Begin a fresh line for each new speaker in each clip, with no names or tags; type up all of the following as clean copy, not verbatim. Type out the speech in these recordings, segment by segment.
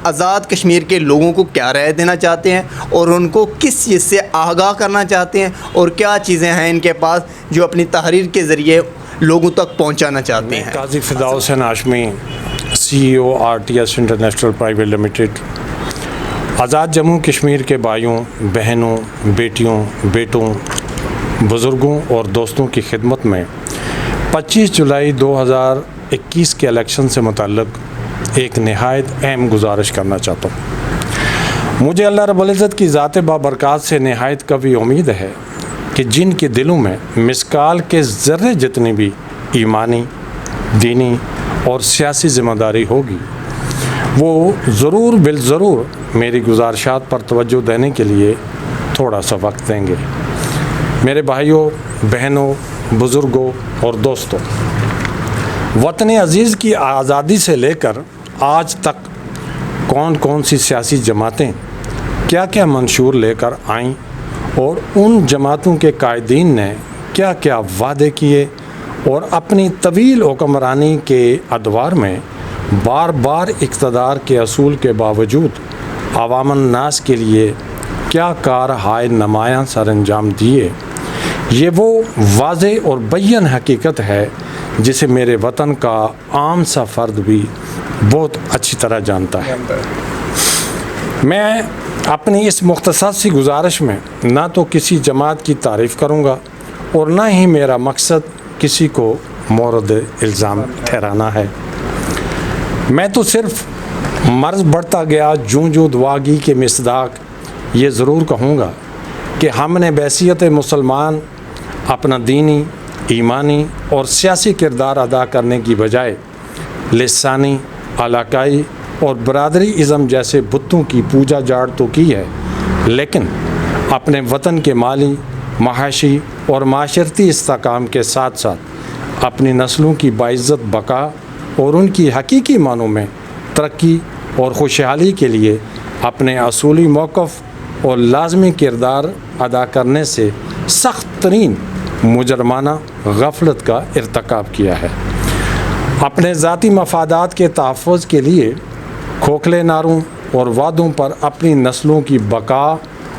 آزاد کشمیر کے لوگوں کو کیا رائے دینا چاہتے ہیں اور ان کو کس چیز سے آگاہ کرنا چاہتے ہیں اور کیا چیزیں ہیں ان کے پاس جو اپنی تحریر کے ذریعے لوگوں تک پہنچانا چاہتے ہیں۔
Qazi Fida Hussain Hashmi, CEO RTS international private limited, Azad Jammu Kashmir کے بھائیوں، بہنوں، بیٹیوں، بیٹوں، بزرگوں اور دوستوں کی خدمت میں 25 جولائی 2021 کے الیکشن سے متعلق ایک نہایت اہم گزارش کرنا چاہتا ہوں۔ مجھے اللہ رب العزت کی ذات بابرکات سے نہایت قوی امید ہے کہ جن کے دلوں میں مسکال کے ذرے جتنی بھی ایمانی، دینی اور سیاسی ذمہ داری ہوگی، وہ ضرور بالضرور میری گزارشات پر توجہ دینے کے لیے تھوڑا سا وقت دیں گے۔ میرے بھائیوں، بہنوں، بزرگوں اور دوستوں، وطن عزیز کی آزادی سے لے کر آج تک کون کون سی سیاسی جماعتیں کیا کیا منشور لے کر آئیں اور ان جماعتوں کے قائدین نے کیا کیا وعدے کیے اور اپنی طویل حکمرانی کے ادوار میں بار بار اقتدار کے اصول کے باوجود عوام الناس کے لیے کیا کارہائے نمایاں سر انجام دیے، یہ وہ واضح اور بیان حقیقت ہے جسے میرے وطن کا عام سا فرد بھی بہت اچھی طرح جانتا ہے۔ میں اپنی اس مختصر سی گزارش میں نہ تو کسی جماعت کی تعریف کروں گا اور نہ ہی میرا مقصد کسی کو مورد الزام ٹھہرانا ہے۔ میں تو صرف مرض بڑھتا گیا جوں دعاگی کے مصداق یہ ضرور کہوں گا کہ ہم نے بحیثیت مسلمان اپنا دینی، ایمانی اور سیاسی کردار ادا کرنے کی بجائے لسانی، علاقائی اور برادری ازم جیسے بتوں کی پوجا جاڑ تو کی ہے، لیکن اپنے وطن کے مالی، معاشی اور معاشرتی استحکام کے ساتھ ساتھ اپنی نسلوں کی باعزت بقا اور ان کی حقیقی معنوں میں ترقی اور خوشحالی کے لیے اپنے اصولی موقف اور لازمی کردار ادا کرنے سے سخت ترین مجرمانہ غفلت کا ارتکاب کیا ہے۔ اپنے ذاتی مفادات کے تحفظ کے لیے کھوکھلے نعروں اور وعدوں پر اپنی نسلوں کی بقا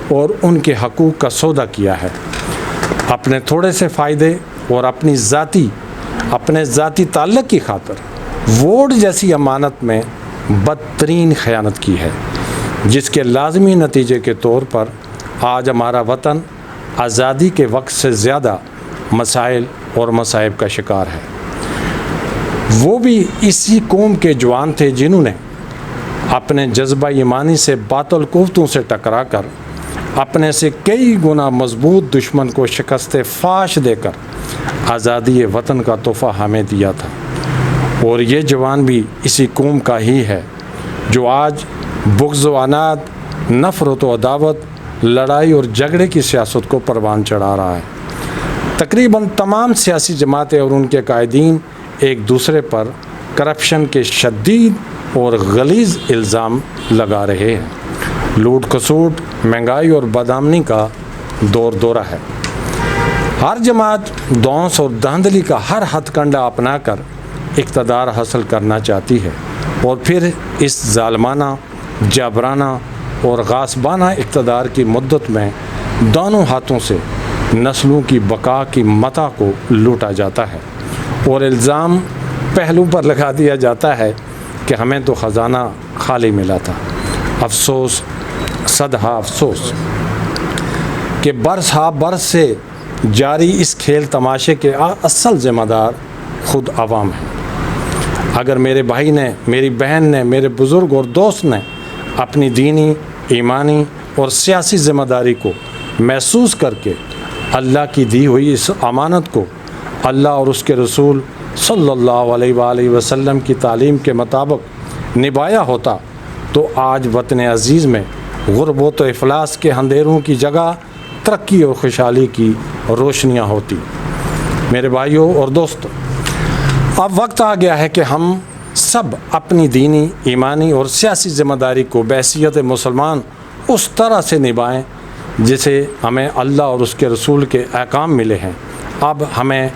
اور ان کے حقوق کا سودا کیا ہے۔ اپنے تھوڑے سے فائدے اور اپنے ذاتی تعلق کی خاطر ووٹ جیسی امانت میں بدترین خیانت کی ہے، جس کے لازمی نتیجے کے طور پر آج ہمارا وطن آزادی کے وقت سے زیادہ مسائل اور مصائب کا شکار ہے۔ وہ بھی اسی قوم کے جوان تھے جنہوں نے اپنے جذبہ ایمانی سے باطل قوتوں سے ٹکرا کر اپنے سے کئی گنا مضبوط دشمن کو شکست فاش دے کر آزادی وطن کا تحفہ ہمیں دیا تھا، اور یہ جوان بھی اسی قوم کا ہی ہے جو آج بغض و عناد، نفرت و عداوت، لڑائی اور جھگڑے کی سیاست کو پروان چڑھا رہا ہے۔ تقریباً تمام سیاسی جماعتیں اور ان کے قائدین ایک دوسرے پر کرپشن کے شدید اور غلیظ الزام لگا رہے ہیں۔ لوٹ کھسوٹ، مہنگائی اور بدامنی کا دور دورہ ہے۔ ہر جماعت دونس اور دھاندلی کا ہر ہتھ کنڈا اپنا کر اقتدار حاصل کرنا چاہتی ہے اور پھر اس ظالمانہ، جابرانہ اور غاصبانہ اقتدار کی مدت میں دونوں ہاتھوں سے نسلوں کی بقا کی متاع کو لوٹا جاتا ہے اور الزام پہلو پر لگا دیا جاتا ہے کہ ہمیں تو خزانہ خالی ملا تھا۔ افسوس، صدہا افسوس کہ برس ہا برس سے جاری اس کھیل تماشے کے اصل ذمہ دار خود عوام ہیں۔ اگر میرے بھائی نے، میری بہن نے، میرے بزرگ اور دوست نے اپنی دینی، ایمانی اور سیاسی ذمہ داری کو محسوس کر کے اللہ کی دی ہوئی اس امانت کو اللہ اور اس کے رسول صلی اللہ علیہ وآلہ وسلم کی تعلیم کے مطابق نبھایا ہوتا تو آج وطن عزیز میں غربت و افلاس کے اندھیروں کی جگہ ترقی اور خوشحالی کی روشنیاں ہوتی۔ میرے بھائیوں اور دوستوں، اب وقت آ گیا ہے کہ ہم سب اپنی دینی، ایمانی اور سیاسی ذمہ داری کو بحیثیت مسلمان اس طرح سے نبھائیں جسے ہمیں اللہ اور اس کے رسول کے احکام ملے ہیں۔ اب ہمیں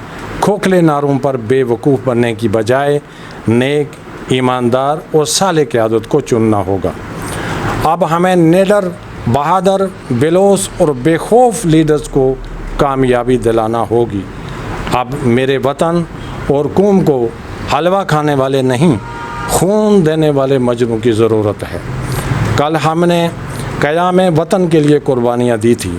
کھوکھلے نعروں پر بے وقوف بننے کی بجائے نیک، ایماندار اور صالح قیادت کو چننا ہوگا۔ اب ہمیں نیڈر، بہادر، بےلوث اور بے خوف لیڈرز کو کامیابی دلانا ہوگی۔ اب میرے وطن اور قوم کو حلوہ کھانے والے نہیں، خون دینے والے مجنوں کی ضرورت ہے۔ کل ہم نے قیام وطن کے لیے قربانیاں دی تھی،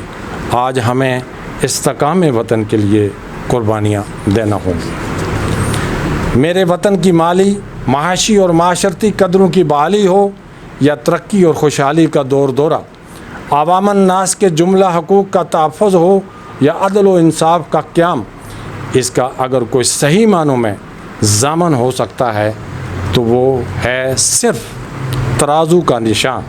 آج ہمیں استحکام وطن کے لیے قربانیاں دینا ہوں گی۔ میرے وطن کی مالی، معاشی اور معاشرتی قدروں کی بحالی ہو یا ترقی اور خوشحالی کا دور دورہ، عوام الناس کے جملہ حقوق کا تحفظ ہو یا عدل و انصاف کا قیام، اس کا اگر کوئی صحیح معنوں میں ضامن ہو سکتا ہے تو وہ ہے صرف ترازو کا نشان۔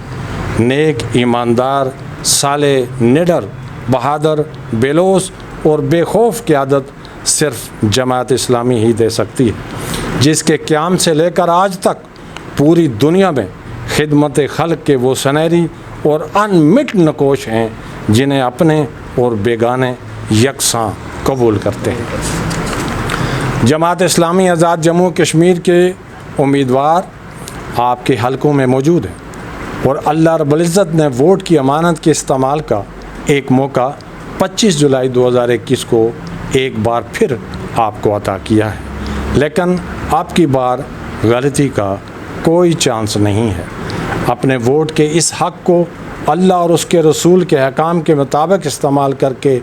نیک، ایماندار، صالح، نڈر، بہادر، بےلوث اور بے خوف قیادت صرف جماعت اسلامی ہی دے سکتی ہے، جس کے قیام سے لے کر آج تک پوری دنیا میں خدمت خلق کے وہ سنہری اور انمٹ نقوش ہیں جنہیں اپنے اور بیگانے یکساں قبول کرتے ہیں۔ جماعت اسلامی آزاد جموں کشمیر کے امیدوار آپ کے حلقوں میں موجود ہیں اور اللہ رب العزت نے ووٹ کی امانت کے استعمال کا ایک موقع 25 جولائی 2021 کو ایک بار پھر آپ کو عطا کیا ہے، لیکن آپ کی بار غلطی کا کوئی چانس نہیں ہے۔ اپنے ووٹ کے اس حق کو اللہ اور اس کے رسول کے احکام کے مطابق استعمال کر کے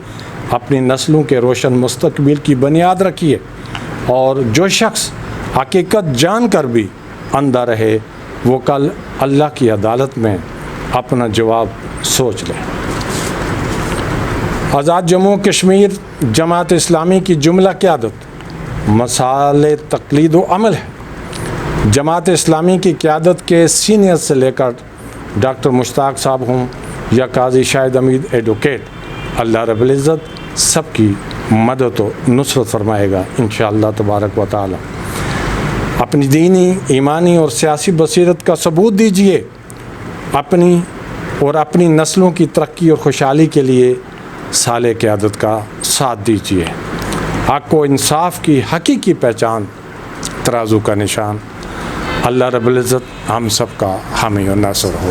اپنی نسلوں کے روشن مستقبل کی بنیاد رکھیے، اور جو شخص حقیقت جان کر بھی اندھا رہے وہ کل اللہ کی عدالت میں اپنا جواب سوچ لے۔ آزاد جموں کشمیر جماعت اسلامی کی جملہ قیادت مسائل تقلید و عمل ہے۔ جماعت اسلامی کی قیادت کے سینئر سے لے کر ڈاکٹر مشتاق صاحب ہوں یا قاضی شاہد حمید ایڈوکیٹ، اللہ رب العزت سب کی مدد و نصرت فرمائے گا انشاءاللہ تبارک و تعالی۔ اپنی دینی، ایمانی اور سیاسی بصیرت کا ثبوت دیجیے، اپنی اور اپنی نسلوں کی ترقی اور خوشحالی کے لیے صالح قیادت کا ساتھ دیجیے۔ حق و انصاف کی حقیقی پہچان ترازو کا نشان۔ اللہ رب العزت ہم سب کا حامی و ناصر ہو۔